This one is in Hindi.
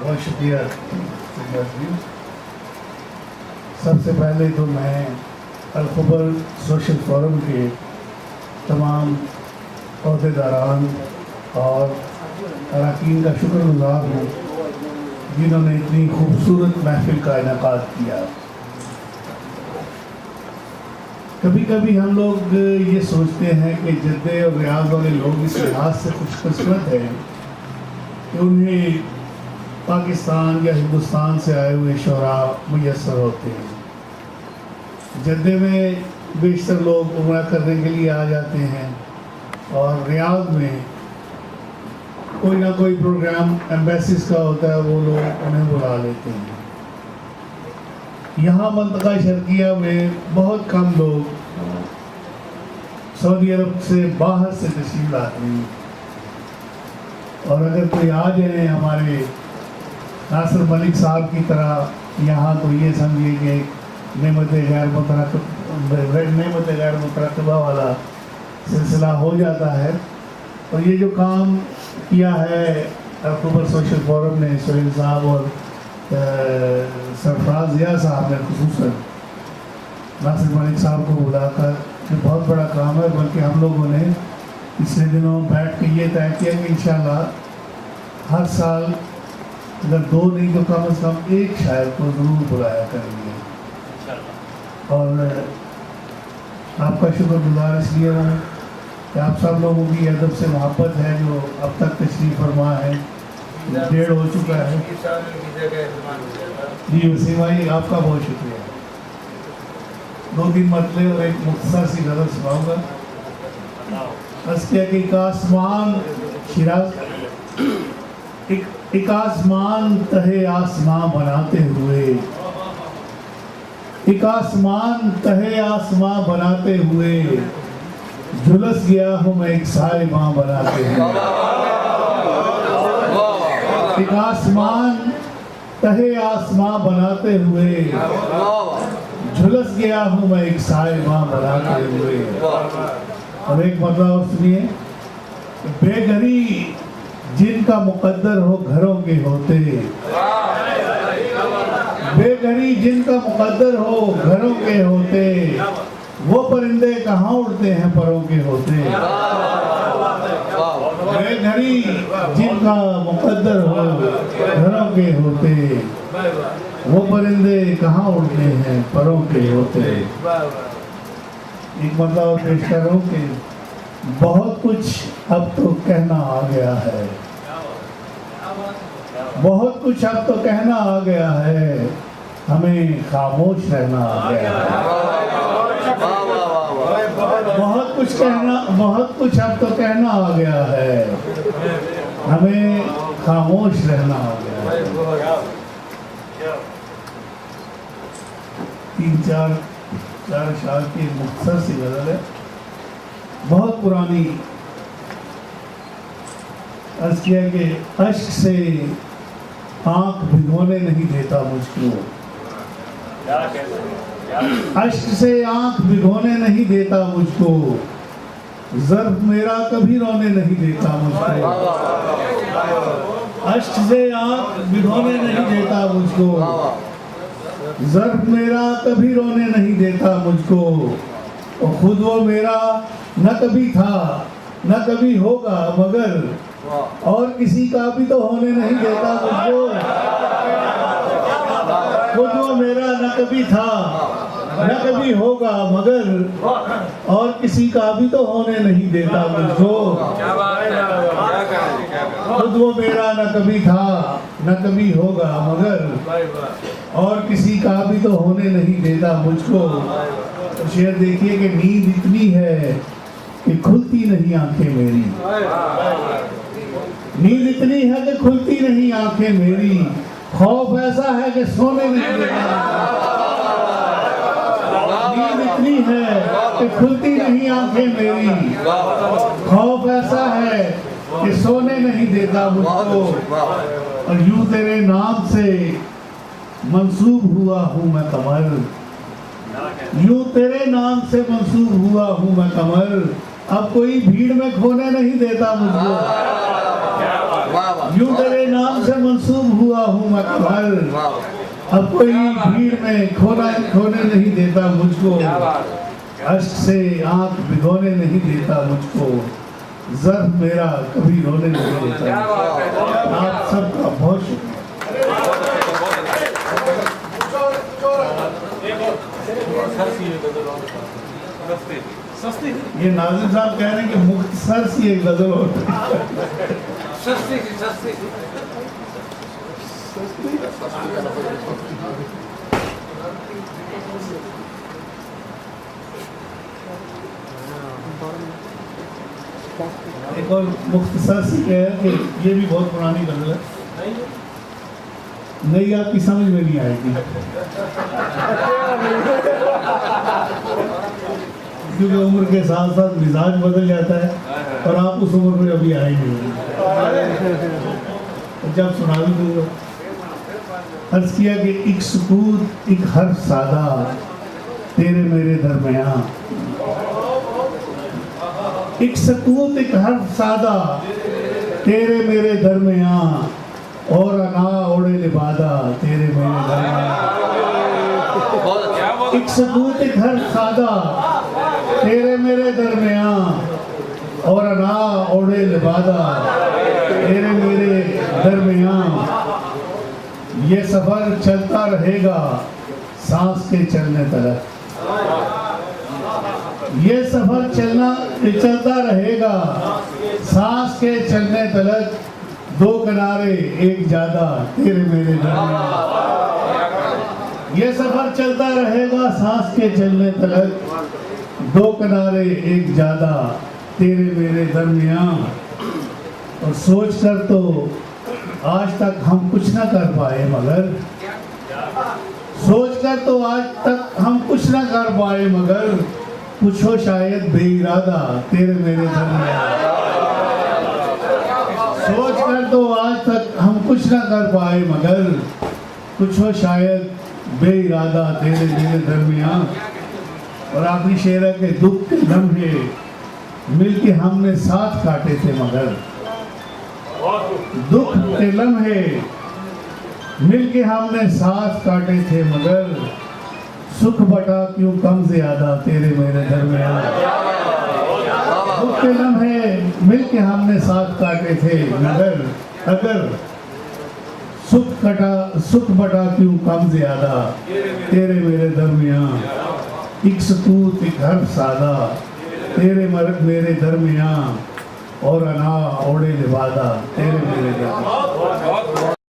बहुत शुक्रिया। सबसे पहले तो मैं अल-खबर सोशल फोरम के तमाम अहदेदारान और अरकान का शुक्रगुजार हूँ जिन्होंने इतनी खूबसूरत महफिल का इनेकाद किया। कभी कभी हम लोग ये सोचते हैं कि जद्दे और रियाज वाले लोग इस लिहाज से खुशकिस्मत हैं कि उन्हें पाकिस्तान या हिंदुस्तान से आए हुए शोरा मुयस्सर होते हैं। जद्दे में बेशतर लोग उम्रा करने के लिए आ जाते हैं और रियाद में कोई ना कोई प्रोग्राम एम्बेसीज का होता है, वो लोग उन्हें बुला लेते हैं। यहाँ मंतका शर्किया में बहुत कम लोग सऊदी अरब से बाहर से तशरीफ लाते हैं और अगर कोई आ जाए हमारे नासिर मलिक साहब की तरह यहाँ तो ये समझिए कि नेमत गैर मुतरकबा वाला सिलसिला हो जाता है। और ये जो काम किया है अल-खबर सोशल फोरम ने, सुहेल साहब और सरफराज ज़िया साहब ने खुसूसन नासिर मलिक साहब को बुलाकर, ये बहुत बड़ा काम है। बल्कि हम लोगों ने पिछले दिनों बैठ के ये तय किया कि इंशाल्लाह हर साल अगर 2 नहीं तो कम से कम एक शायर को ज़रूर बुलाया करेंगे। और आपका शुक्रगुजार इसलिए हूँ कि आप सब लोगों की अदब से मोहब्बत है जो अब तक तशरीफ़ फरमा है। 1.5 हो चुका है जी। वसीम भाई आपका बहुत शुक्रिया। 2-3 मतले और एक मुख्तसर सी गज़ल सुनाऊंगा। एक आसमान शिराज, एक आसमान तहे आसमां बनाते हुए, एक आसमान तहे आसमां बनाते हुए झुलस गया हूँ मैं एक साए माँ बनाते हुए। एक आसमान तहे आसमां बनाते हुए झुलस गया हूँ मैं एक साए माँ बनाते हुए। और एक मतलब और सुनिए, बेघरी जिनका मुकद्दर हो घरों के होते, बेघरी जिनका मुकद्दर हो घरों के होते, वो परिंदे कहाँ उड़ते हैं परों के होते। बेघरी जिनका मुकद्दर हो घरों के होते, वो परिंदे कहाँ उड़ते हैं परों के होते। एक मतलब पेश कर रहा हूँ कि बहुत कुछ अब तो कहना आ गया है, बहुत कुछ अब तो कहना आ गया है, हमें खामोश रहना आ गया है। बहुत कुछ अब तो कहना आ गया है, हमें खामोश रहना आ गया है। 3-4 अशार की मुख्तसर सी गज़ल है, बहुत पुरानी। अर्ज़ किया कि अश्क से आँख भिगोने नहीं देता मुझको, अश्क से आँख भिगोने नहीं देता मुझको, ज़र्फ़ मेरा कभी रोने नहीं देता मुझको। अश्क से आँख भिगोने नहीं देता मुझको, ज़र्फ़ मेरा कभी रोने नहीं देता मुझको। और खुद वो मेरा न कभी था न कभी होगा, मगर और किसी का भी तो होने नहीं देता मुझको। खुद वो मेरा न कभी था न कभी होगा, मगर और किसी का भी तो होने नहीं देता मुझको। खुद वो मेरा न कभी था न कभी होगा, मगर और किसी का भी तो होने नहीं देता मुझको। शेर देखिए कि नींद इतनी है कि खुलती नहीं आंखें मेरी, नींद इतनी है कि खुलती नहीं आंखें मेरी, खौफ ऐसा है कि सोने नहीं देता। नींद इतनी है कि खुलती नहीं आंखें मेरी, खौफ ऐसा है कि सोने नहीं देता मुझको। और यूं तेरे नाम से मंसूब हुआ हूँ मैं कमर, यूं तेरे नाम से मंसूब हुआ हूँ मैं कमर, अब कोई भीड़ में खोने नहीं देता मुझको। यूं तेरे नाम से मंसूब हुआ हुआ हूँ मैं कमल, अब कोई भीड़ में खोने नहीं देता मुझको, अश्क से आंख भिगोने नहीं देता मुझको, ज़र्फ मेरा कभी रोने नहीं देता। आप सबका बहुत ये नाज़िम साहब कह रहे हैं कि मुख्तसर सी एक गजल होती एक और मुख्तसर सी कह है कि ये भी बहुत पुरानी गजल है, नहीं आपकी समझ में नहीं आएगी क्योंकि उम्र के साथ साथ मिजाज बदल जाता है और आप उस उम्र में अभी आए नहीं, जब सुना भी दूंगा। अर्ज किया कि एक सुकूत एक हर्फ सादा तेरे मेरे दरमियां, एक सुकूत एक हर्फ सादा तेरे मेरे दरमियां, और अना ओढ़े लिबादा तेरे मेरे दरमियां। एक सुकूत एक हर्फ सादा तेरे मेरे दरमियां, और अना ओढ़े लिबादा तेरे मेरे दरमियां। ये सफर चलता रहेगा सांस के चलने तलक, ये सफर चलता रहेगा सांस के चलने तलक, दो किनारे एक ज्यादा तेरे मेरे दरमियां। ये सफर चलता रहेगा सांस के चलने तलक, दो किनारे एक ज्यादा तेरे मेरे दरमियां। और सोच कर तो आज तक हम कुछ ना कर पाए, मगर सोच कर तो आज तक हम कुछ ना कर पाए, मगर पूछो शायद बेइरादा तेरे मेरे दरमियां। सोच कर तो आज तक हम कुछ ना कर पाए, मगर पूछो शायद बेइरादा तेरे मेरे दरमियां। और आखिरी शेर है कि दुख के लम्हे मिलके हमने साथ काटे थे, मगर दुख के लम्हे मिलके हमने साथ काटे थे, मगर सुख बटा क्यों कम ज्यादा तेरे मेरे दरमियां। दुख के लम्हे मिलके हमने साथ काटे थे, मगर अगर सुख बटा क्यों कम ज्यादा तेरे मेरे दरमियां। एक सुकूत एक हर्फ सादा तेरे मेरे दरमियां, और अना ओढ़े लिबादा तेरे मेरे दरमियां।